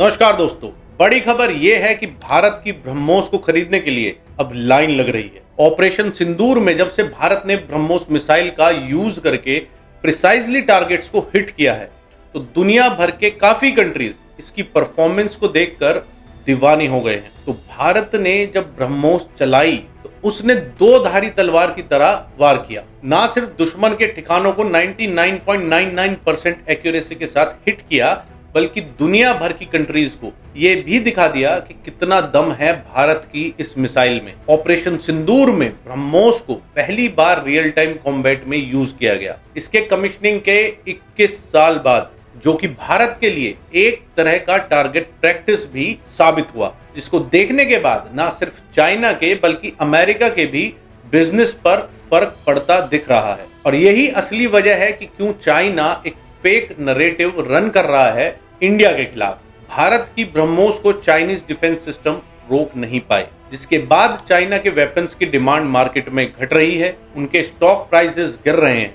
नमस्कार दोस्तों, बड़ी खबर यह है कि भारत की ब्रह्मोस को खरीदने के लिए अब लाइन लग रही है। ऑपरेशन सिंदूर में जब से भारत ने ब्रह्मोस मिसाइल का यूज करके प्रिसाइजली टारगेट्स को हिट किया है, तो दुनिया भर के काफी कंट्रीज इसकी परफॉर्मेंस को देखकर दीवाने हो गए हैं। तो भारत ने जब ब्रह्मोस चलाई तो उसने दो धारी तलवार की तरह वार किया। ना सिर्फ दुश्मन के ठिकानों को 99.99% एक्यूरेसी के साथ हिट किया, बल्कि दुनिया भर की कंट्रीज को यह भी दिखा दिया कि कितना दम है भारत की इस मिसाइल में। ऑपरेशन सिंदूर में ब्रह्मोस को पहली बार रियल टाइम कॉम्बैट में यूज किया गया। इसके कमिश्निंग के 21 साल बाद, जो कि भारत के लिए एक तरह का टारगेट प्रैक्टिस भी साबित हुआ, जिसको देखने के बाद ना सिर्फ चाइना के बल्कि अमेरिका के भी बिजनेस पर फर्क पड़ता दिख रहा है। और यही असली वजह है कि क्यों चाइना एक फेक नरेटिव रन कर रहा है इंडिया के खिलाफ। भारत की ब्रह्मोस को चाइनीज डिफेंस सिस्टम रोक नहीं पाए, जिसके बाद चाइना के वेपन्स की डिमांड मार्केट में घट रही है, उनके स्टॉक प्राइसेस गिर रहे हैं।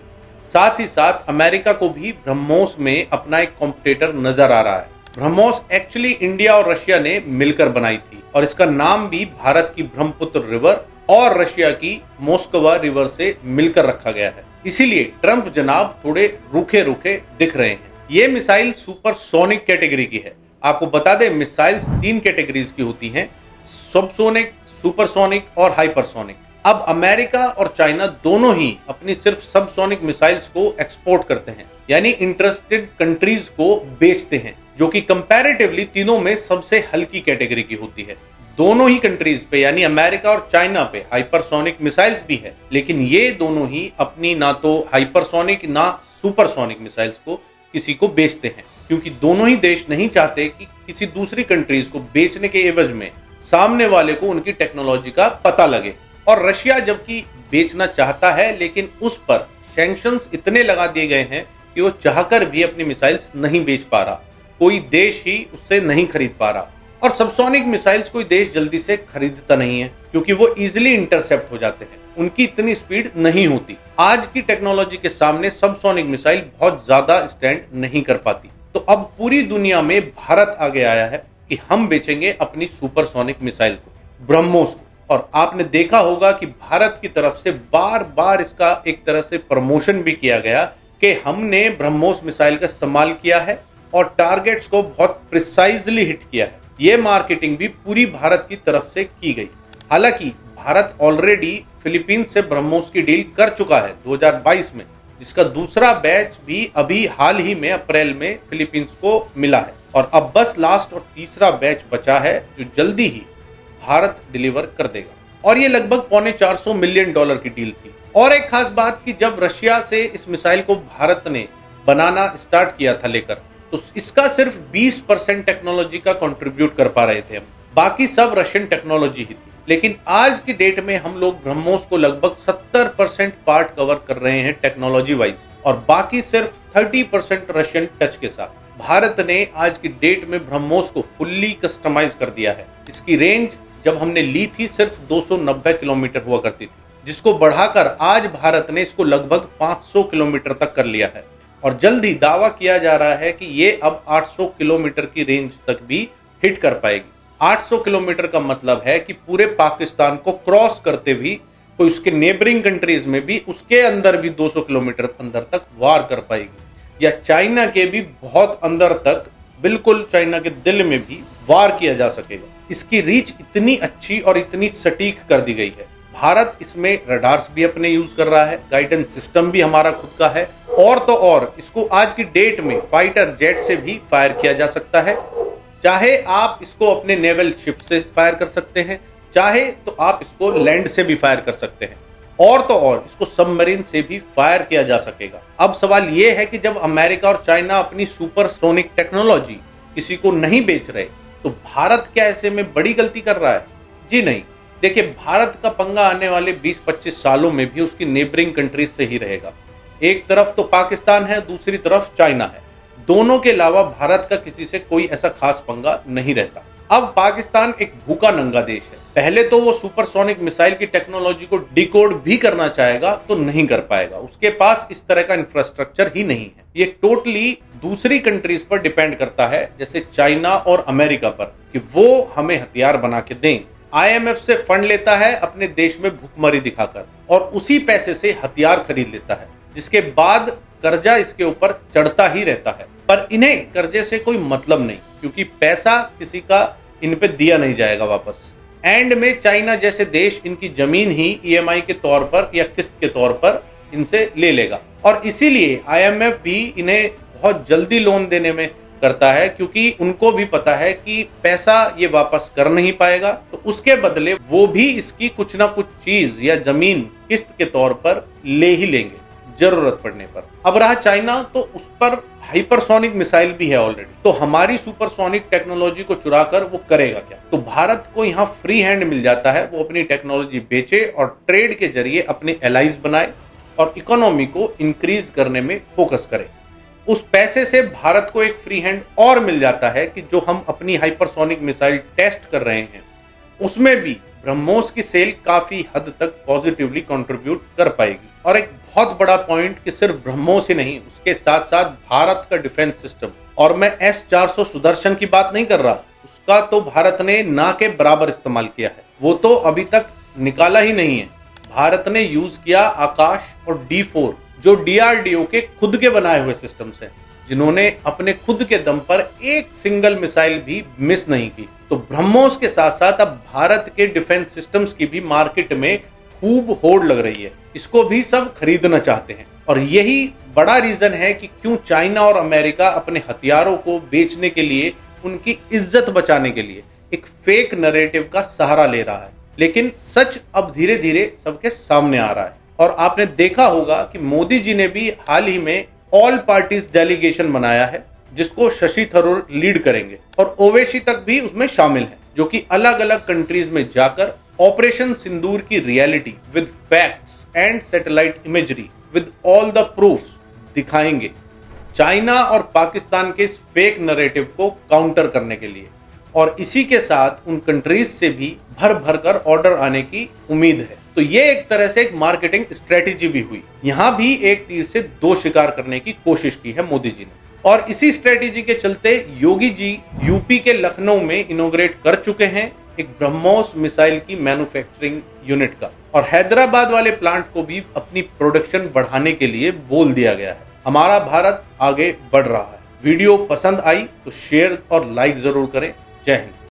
साथ ही साथ अमेरिका को भी ब्रह्मोस में अपना एक कॉम्पिटिटर नजर आ रहा है। ब्रह्मोस एक्चुअली इंडिया और रशिया ने मिलकर बनाई थी और इसका नाम भी भारत की ब्रह्मपुत्र रिवर और रशिया की मोस्कवा रिवर से मिलकर रखा गया है। इसीलिए ट्रंप जनाब थोड़े रूखे रूखे दिख रहे हैं। ये मिसाइल सुपरसोनिक कैटेगरी की है। आपको बता दें, मिसाइल्स 3 कैटेगरीज की होती हैं, सबसोनिक, सुपरसोनिक और हाइपरसोनिक। अब अमेरिका और चाइना दोनों ही अपनी सिर्फ सबसोनिक मिसाइल्स को एक्सपोर्ट करते हैं, यानी इंटरेस्टेड कंट्रीज को बेचते हैं, जो कि कंपैरेटिवली तीनों में सबसे हल्की कैटेगरी की होती है। दोनों ही कंट्रीज पे यानी अमेरिका और चाइना पे हाइपरसोनिक मिसाइल्स भी है, लेकिन ये दोनों ही अपनी ना तो हाइपरसोनिक ना सुपरसोनिक मिसाइल्स को किसी को बेचते हैं, क्योंकि दोनों ही देश नहीं चाहते कि किसी दूसरी कंट्रीज को बेचने के एवज में सामने वाले को उनकी टेक्नोलॉजी का पता लगे। और रशिया जबकि बेचना चाहता है, लेकिन उस पर सैंक्शंस इतने लगा दिए गए हैं कि वो चाहकर भी अपनी मिसाइल्स नहीं बेच पा रहा, कोई देश ही उससे नहीं खरीद पा रहा। और सबसोनिक मिसाइल्स कोई देश जल्दी से खरीदता नहीं है, क्योंकि वो इजीली इंटरसेप्ट हो जाते हैं, उनकी इतनी स्पीड नहीं होती। आज की टेक्नोलॉजी के सामने सबसोनिक मिसाइल बहुत ज्यादा स्टैंड नहीं कर पाती। तो अब पूरी दुनिया में भारत आगे आया है कि हम बेचेंगे अपनी सुपरसोनिक मिसाइल को, ब्रह्मोस को। और आपने देखा होगा कि भारत की तरफ से बार बार इसका एक तरह से प्रमोशन भी किया गया कि हमने ब्रह्मोस मिसाइल का इस्तेमाल किया है और टारगेट्स को बहुत प्रिसाइजली हिट किया है। ये मार्केटिंग भी पूरी भारत की तरफ से की गई। हालांकि भारत ऑलरेडी फिलीपींस से ब्रह्मोस की डील कर चुका है 2022 में, जिसका दूसरा बैच भी अभी हाल ही में अप्रैल में फिलीपींस को मिला है। और अब बस लास्ट और तीसरा बैच बचा है, जो जल्दी ही भारत डिलीवर कर देगा। और ये लगभग $450 मिलियन की डील थी। और एक खास बात कि जब रशिया से इस मिसाइल को भारत ने बनाना स्टार्ट किया था लेकर, तो इसका सिर्फ 20% टेक्नोलॉजी का कंट्रीब्यूट कर पा रहे थे हम, बाकी सब रशियन टेक्नोलॉजी ही थी। लेकिन आज की डेट में हम लोग ब्रह्मोस को लगभग 70% पार्ट कवर कर रहे हैं टेक्नोलॉजी वाइज, और बाकी सिर्फ 30% रशियन टच के साथ। भारत ने आज की डेट में ब्रह्मोस को फुल्ली कस्टमाइज कर दिया है। इसकी रेंज जब हमने ली थी सिर्फ 290 किलोमीटर हुआ करती थी, जिसको बढ़ाकर आज भारत ने इसको लगभग 500 किलोमीटर तक कर लिया है। और जल्द ही दावा किया जा रहा है कि ये अब 800 किलोमीटर की रेंज तक भी हिट कर पाएगी। 800 किलोमीटर का मतलब है कि पूरे पाकिस्तान को क्रॉस करते भी कोई उसके नेबरिंग कंट्रीज में भी उसके अंदर भी 200 किलोमीटर अंदर तक वार कर पाएगी, या चाइना के भी बहुत अंदर तक, बिल्कुल चाइना के दिल में भी वार किया जा सकेगा। इसकी रीच इतनी अच्छी और इतनी सटीक कर दी गई है। भारत इसमें रडार्स भी अपने यूज कर रहा है, गाइडेंस सिस्टम भी हमारा खुद का है, और तो और इसको आज की डेट में फाइटर जेट से भी फायर किया जा सकता है। चाहे आप इसको अपने नेवल शिप से फायर कर सकते हैं, चाहे तो आप इसको लैंड से भी फायर कर सकते हैं, और तो और इसको सबमरीन से भी फायर किया जा सकेगा। अब सवाल यह है कि जब अमेरिका और चाइना अपनी सुपरसोनिक टेक्नोलॉजी किसी को नहीं बेच रहे, तो भारत क्या ऐसे में बड़ी गलती कर रहा है? जी नहीं। देखिए, भारत का पंगा आने वाले 20-25 सालों में भी उसकी नेबरिंग कंट्रीज से ही रहेगा। एक तरफ तो पाकिस्तान है, दूसरी तरफ चाइना है। दोनों के अलावा भारत का किसी से कोई ऐसा खास पंगा नहीं रहता। अब पाकिस्तान एक भूखा नंगा देश है, पहले तो वो सुपरसोनिक मिसाइल की टेक्नोलॉजी को डिकोड भी करना चाहेगा तो नहीं कर पाएगा, उसके पास इस तरह का इंफ्रास्ट्रक्चर ही नहीं है। ये टोटली दूसरी कंट्रीज पर डिपेंड करता है, जैसे चाइना और अमेरिका पर, कि वो हमें हथियार बना के दें। IMF से फंड लेता है अपने देश में भुखमरी दिखाकर और उसी पैसे से हथियार खरीद लेता है, जिसके बाद कर्जा इसके ऊपर चढ़ता ही रहता है। पर इन्हें कर्जे से कोई मतलब नहीं, क्योंकि पैसा किसी का इन पे दिया नहीं जाएगा वापस। एंड में चाइना जैसे देश इनकी जमीन ही EMI के तौर पर या किस्त के तौर पर इनसे ले लेगा, और इसीलिए IMF भी इन्हें बहुत जल्दी लोन देने में करता है, क्योंकि उनको भी पता है कि पैसा ये वापस कर नहीं पाएगा, तो उसके बदले वो भी इसकी कुछ ना कुछ चीज या जमीन किस्त के तौर पर ले ही लेंगे जरूरत पड़ने पर। अब रहा चाइना, तो उस पर हाइपरसोनिक मिसाइल भी है ऑलरेडी, तो हमारी सुपरसोनिक टेक्नोलॉजी को चुराकर वो करेगा क्या? तो भारत को यहाँ फ्री हैंड मिल जाता है, वो अपनी टेक्नोलॉजी बेचे और ट्रेड के जरिए अपने एलाइज बनाए और इकोनॉमी को इंक्रीज करने में फोकस करे। उस पैसे से भारत को एक फ्री हैंड और मिल जाता है कि जो हम अपनी हाइपरसोनिक मिसाइल टेस्ट कर रहे हैं उसमें भी ब्रह्मोस की सेल काफी हद तक पॉजिटिवली कंट्रीब्यूट कर पाएगी। और एक बहुत बड़ा पॉइंट कि सिर्फ ब्रह्मोस ही नहीं, उसके साथ साथ भारत का डिफेंस सिस्टम, और मैं S-400 सुदर्शन की बात नहीं कर रहा, उसका तो भारत ने ना के बराबर इस्तेमाल किया है, वो तो अभी तक निकाला ही नहीं है। भारत ने यूज किया आकाश और D4, जो DRDO के खुद के बनाए हुए सिस्टम्स हैं, जिन्होंने अपने खुद के दम पर एक सिंगल मिसाइल भी मिस नहीं की। तो ब्रह्मोस के साथ साथ अब भारत के डिफेंस सिस्टम्स की भी मार्केट में खूब होड़ लग रही है, इसको भी सब खरीदना चाहते हैं। और यही बड़ा रीजन है कि क्यों चाइना और अमेरिका अपने हथियारों को बेचने के लिए, उनकी इज्जत बचाने के लिए एक फेक नैरेटिव का सहारा ले रहा है। लेकिन सच अब धीरे धीरे सबके सामने आ रहा है, और आपने देखा होगा कि मोदी जी ने भी हाल ही में ऑल पार्टीज डेलीगेशन बनाया है, जिसको शशि थरूर लीड करेंगे, और ओवैसी तक भी उसमें शामिल है, जो कि अलग अलग कंट्रीज में जाकर ऑपरेशन सिंदूर की reality with facts and satellite imagery with all the proofs दिखाएंगे, चाइना और पाकिस्तान के इस फेक नैरेटिव को काउंटर करने के लिए। और इसी के साथ उन कंट्रीज से भी भर भर कर ऑर्डर आने की उम्मीद है। तो ये एक तरह से एक मार्केटिंग स्ट्रेटेजी भी हुई, यहाँ भी एक तीर से दो शिकार करने की कोशिश की है मोदी जी ने। और इसी स्ट्रेटेजी के चलते योगी जी यूपी के लखनऊ में इनोग्रेट कर चुके हैं एक ब्रह्मोस मिसाइल की मैन्युफैक्चरिंग यूनिट का, और हैदराबाद वाले प्लांट को भी अपनी प्रोडक्शन बढ़ाने के लिए बोल दिया गया है। हमारा भारत आगे बढ़ रहा है। वीडियो पसंद आई तो शेयर और लाइक जरूर करें। जय हिंद।